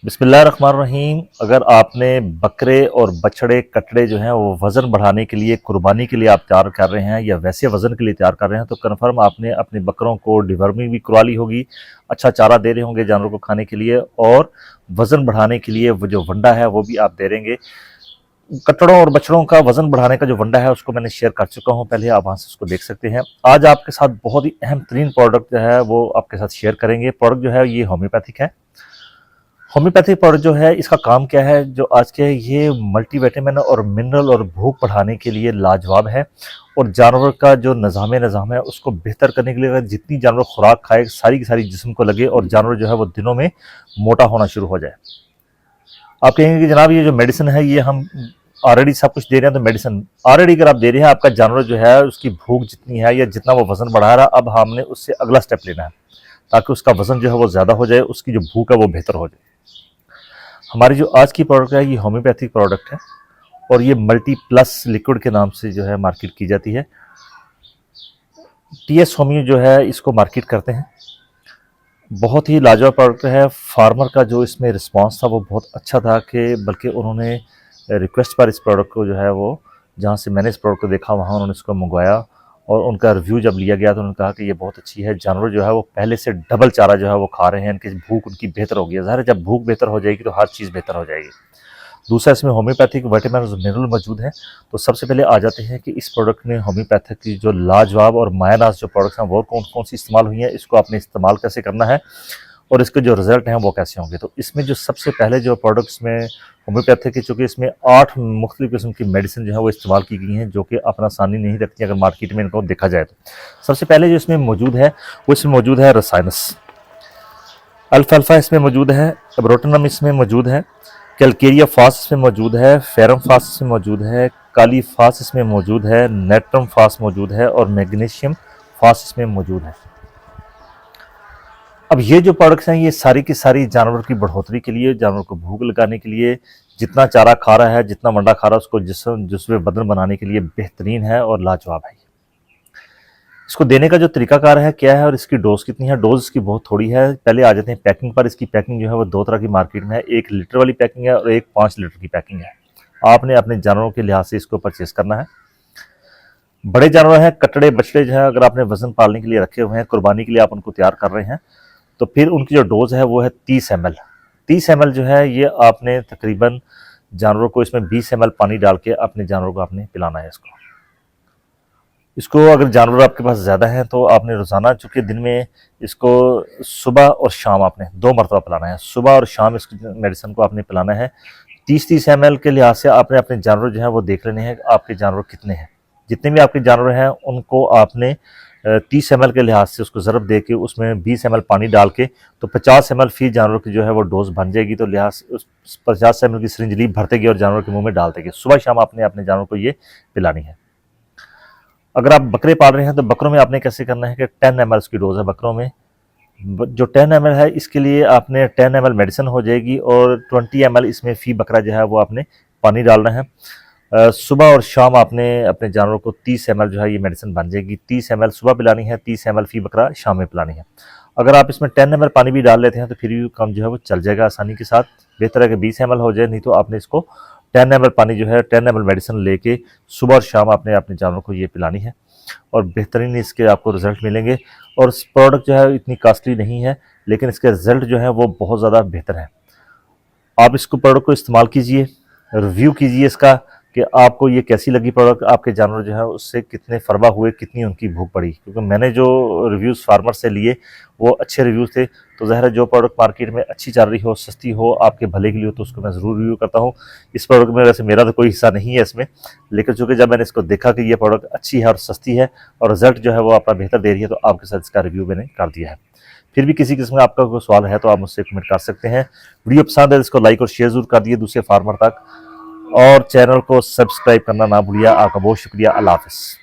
बिस्मिल्लाहिर्रहमानिर्रहीम। अगर आपने बकरे और बछड़े कटड़े जो हैं वो वज़न बढ़ाने के लिए कुर्बानी के लिए आप तैयार कर रहे हैं या वैसे वज़न के लिए तैयार कर रहे हैं तो कन्फर्म आपने अपने बकरों को डिवर्मिंग भी करवा ली होगी, अच्छा चारा दे रहे होंगे जानवरों को खाने के लिए, और वज़न बढ़ाने के लिए वो जो वंडा है वो भी आप दे देंगे। कटड़ों और बछड़ों का वज़न बढ़ाने का जो वंडा है उसको मैंने शेयर कर चुका हूँ, पहले आप वहाँ से उसको देख सकते हैं। आज आपके साथ बहुत ही अहम तरीन प्रोडक्ट जो है वो आपके साथ शेयर करेंगे। प्रोडक्ट जो है ये होम्योपैथिक है। होम्योपैथिक प्रोडक्ट जो है इसका काम क्या है, जो आज के ये मल्टीविटामिन और मिनरल और भूख बढ़ाने के लिए लाजवाब है, और जानवर का जो निज़ाम है उसको बेहतर करने के लिए अगर जितनी जानवर खुराक खाए सारी की सारी जिस्म को लगे और जानवर जो है वो दिनों में मोटा होना शुरू हो जाए। आप कहेंगे कि जनाब ये जो मेडिसिन है ये हम ऑलरेडी सब कुछ दे रहे हैं, तो मेडिसिन ऑलरेडी अगर आप दे रहे हैं, आपका जानवर जो है उसकी भूख जितनी है या जितना वो वजन बढ़ा रहा है, अब हमने उससे अगला स्टेप लेना है ताकि उसका वजन जो है वो ज़्यादा हो जाए, उसकी जो भूख है वो बेहतर हो जाए। हमारी जो आज की प्रोडक्ट है ये होम्योपैथिक प्रोडक्ट है और ये मल्टी प्लस लिक्विड के नाम से जो है मार्केट की जाती है। टीएस होम्यो जो है इसको मार्केट करते हैं। बहुत ही लाजवाब प्रोडक्ट है। फार्मर का जो इसमें रिस्पांस था वो बहुत अच्छा था कि बल्कि उन्होंने रिक्वेस्ट पर इस प्रोडक्ट को जो है वो, जहाँ से मैंने इस प्रोडक्ट को देखा वहाँ उन्होंने इसको मंगवाया और उनका रिव्यू जब लिया गया तो उन्होंने कहा कि ये बहुत अच्छी है। जानवर जो है वो पहले से डबल चारा जो है वो खा रहे हैं, इनकी भूख उनकी बेहतर हो गई है। ज़ाहिर है जब भूख बेहतर हो जाएगी तो हर चीज़ बेहतर हो जाएगी। दूसरा, इसमें होम्योपैथिक विटामिन और मिनरल मौजूद हैं। तो सबसे पहले आ जाते हैं कि इस प्रोडक्ट में होम्योपैथिक की जो लाजवाब और मायनाज जो प्रोडक्ट्स हैं वो कौन कौन सी इस्तेमाल हुई हैं, इसको आपने इस्तेमाल कैसे करना है और इसके जो रिजल्ट हैं वो कैसे होंगे। तो इसमें जो सबसे पहले जो प्रोडक्ट्स में होम्योपैथिक की, चूँकि इसमें 8 मुख्तलिफ किस्म की मेडिसिन जो है वो इस्तेमाल की गई हैं, जो कि अपना आसानी नहीं रखती अगर मार्केट में इनको देखा जाए तो। सबसे पहले जो इसमें मौजूद है वो इसमें मौजूद है रसायनस। अल्फाल्फा इसमें मौजूद है, एब्रोटनम इसमें मौजूद है, कैलकेरिया फास इसमें मौजूद है, फेरम फास इसमें मौजूद है, काली फास इसमें मौजूद है, नेट्रम फास मौजूद है और मैग्नीशियम फास इसमें मौजूद है। अब ये जो प्रोडक्ट्स हैं ये सारी की सारी जानवर की बढ़ोतरी के लिए, जानवर को भूख लगाने के लिए, जितना चारा खा रहा है जितना वंडा खा रहा है उसको जिसमें बदन बनाने के लिए बेहतरीन है और लाजवाब है। इसको देने का जो तरीकाकार है क्या है और इसकी डोज कितनी है। डोज इसकी बहुत थोड़ी है। पहले आ जाते हैं पैकिंग पर। इसकी पैकिंग जो है वो 2 तरह की मार्केट में है, 1 लीटर वाली पैकिंग है और एक 5 लीटर की पैकिंग है। आपने अपने जानवरों के लिहाज से इसको परचेस करना है। बड़े जानवर हैं, कटड़े बछड़े जो है, अगर आपने वजन पालने के लिए रखे हुए हैं, कुर्बानी के लिए आप उनको तैयार कर रहे हैं, तो फिर उनकी जो डोज है वो है 30 ml। 30 ml जो है ये आपने तकरीबन जानवरों को इसमें 20 ml पानी डाल के अपने जानवरों को आपने पिलाना है। इसको अगर जानवर आपके पास ज़्यादा हैं तो आपने रोज़ाना, चूँकि दिन में इसको सुबह और शाम आपने 2 मरतबा पिलाना है। सुबह और शाम इस मेडिसिन को आपने पिलाना है। 30-30 ml के लिहाज से आपने अपने जानवर जो है वो देख लेने हैं आपके जानवर कितने हैं। जितने भी आपके जानवर हैं उनको आपने 30 ml के लिहाज से उसको ज़रब दे के उसमें 20 ml पानी डाल के, तो 50 ml फी जानवर की जो है वो डोज बन जाएगी। तो लिहाज उस 50 ml की सिरिंज लीव भर देगी और जानवर के मुंह में डाल देगी। सुबह शाम आपने अपने जानवर को ये पिलानी है। अगर आप बकरे पाल रहे हैं तो बकरों में आपने कैसे करना है कि 10 ml की डोज है बकरों में। जो 10 ml है इसके लिए आपने 10 ml मेडिसिन हो जाएगी और 20 ml इसमें फ़ी बकरा जो है वो आपने पानी डालना है। सुबह और शाम आपने अपने जानवरों को 30 ml जो है ये मेडिसिन बन जाएगी। 30 ml सुबह पिलानी है, 30 ml फ़ी बकरा शाम में पिलानी है। अगर आप इसमें 10 ml पानी भी डाल लेते हैं तो फिर भी काम जो है वो चल जाएगा आसानी के साथ। बेहतर है कि 20 ml हो जाए, नहीं तो आपने इसको 10 ml पानी जो है 10 ml मेडिसिन लेके सुबह और शाम आपने अपने जानवरों को ये पिलानी है और बेहतरीन इसके आपको रिजल्ट मिलेंगे। और इस प्रोडक्ट जो है इतनी कॉस्टली नहीं है, लेकिन इसके रिजल्ट जो है वो बहुत ज़्यादा बेहतर है। आप इसको प्रोडक्ट को इस्तेमाल कीजिए, रिव्यू कीजिए इसका कि आपको ये कैसी लगी प्रोडक्ट, आपके जानवर जो है उससे कितने फरवा हुए, कितनी उनकी भूख बढ़ी। क्योंकि मैंने जो रिव्यूज़ फार्मर से लिए वो अच्छे रिव्यूज़ थे, तो ज़ाहिर है जो प्रोडक्ट मार्केट में अच्छी चल रही हो, सस्ती हो, आपके भले के लिए हो, तो उसको मैं ज़रूर रिव्यू करता हूँ। इस प्रोडक्ट में वैसे मेरा तो कोई हिस्सा नहीं है इसमें, लेकिन चूँकि जब मैंने इसको देखा कि ये प्रोडक्ट अच्छी है और सस्ती है और रिजल्ट जो है वो अपना बेहतर दे रही है, तो आपके साथ इसका रिव्यू मैंने कर दिया है। फिर भी किसी किस्म का आपका कोई सवाल है तो आप मुझसे कमेंट कर सकते हैं। वीडियो पसंद है इसको लाइक और शेयर जरूर कर दिए दूसरे फार्मर तक, और चैनल को सब्सक्राइब करना ना भूलिए। आपका बहुत शुक्रिया। अल्लाह हाफ़िज़।